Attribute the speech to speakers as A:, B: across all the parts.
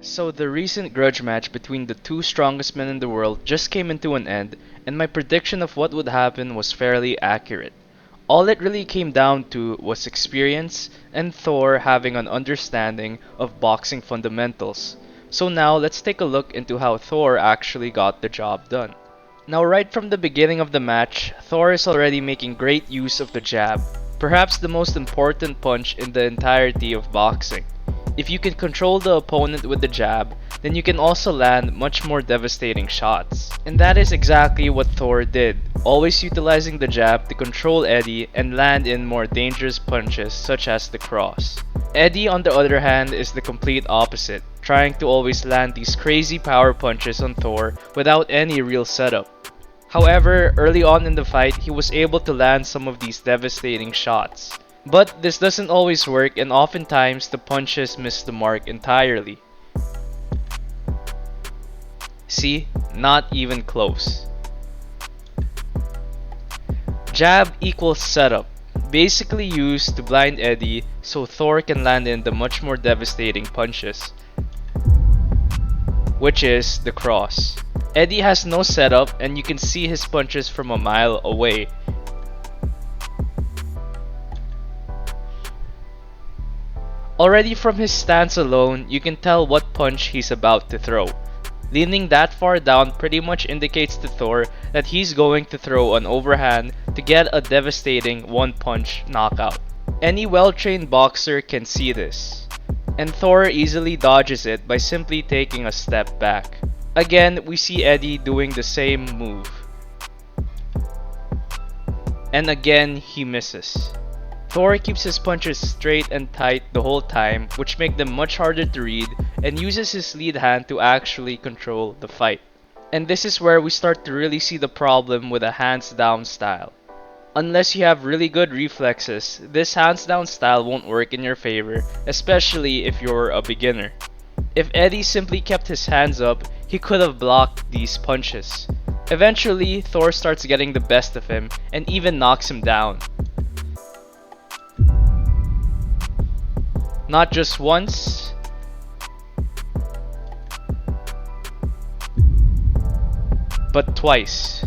A: So the recent grudge match between the two strongest men in the world just came into an end, and my prediction of what would happen was fairly accurate. All it really came down to was experience and Thor having an understanding of boxing fundamentals. So now let's take a look into how Thor actually got the job done. Now right from the beginning of the match, Thor is already making great use of the jab, perhaps the most important punch in the entirety of boxing. If you can control the opponent with the jab, then you can also land much more devastating shots. And that is exactly what Thor did, always utilizing the jab to control Eddie and land in more dangerous punches such as the cross. Eddie on the other hand is the complete opposite, trying to always land these crazy power punches on Thor without any real setup. However, early on in the fight, he was able to land some of these devastating shots. But this doesn't always work, and oftentimes the punches miss the mark entirely. See? Not even close. Jab equals setup, basically used to blind Eddie so Thor can land in the much more devastating punches, which is the cross. Eddie has no setup and you can see his punches from a mile away. Already from his stance alone, you can tell what punch he's about to throw. Leaning that far down pretty much indicates to Thor that he's going to throw an overhand to get a devastating one-punch knockout. Any well-trained boxer can see this, and Thor easily dodges it by simply taking a step back. Again, we see Eddie doing the same move. And again, he misses. Thor keeps his punches straight and tight the whole time, which make them much harder to read, and uses his lead hand to actually control the fight. And this is where we start to really see the problem with a hands down style. Unless you have really good reflexes, this hands down style won't work in your favor, especially if you're a beginner. If Eddie simply kept his hands up, he could have blocked these punches. Eventually, Thor starts getting the best of him and even knocks him down. Not just once, but twice.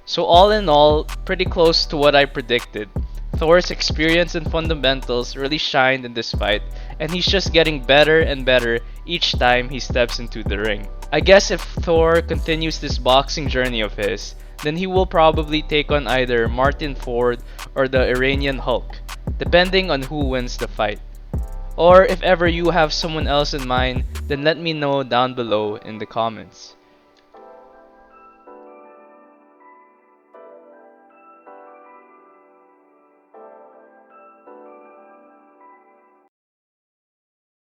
A: So all in all, pretty close to what I predicted. Thor's experience and fundamentals really shined in this fight, and he's just getting better and better each time he steps into the ring. I guess if Thor continues this boxing journey of his, then he will probably take on either Martin Ford or the Iranian Hulk, depending on who wins the fight. Or if ever you have someone else in mind, then let me know down below in the comments.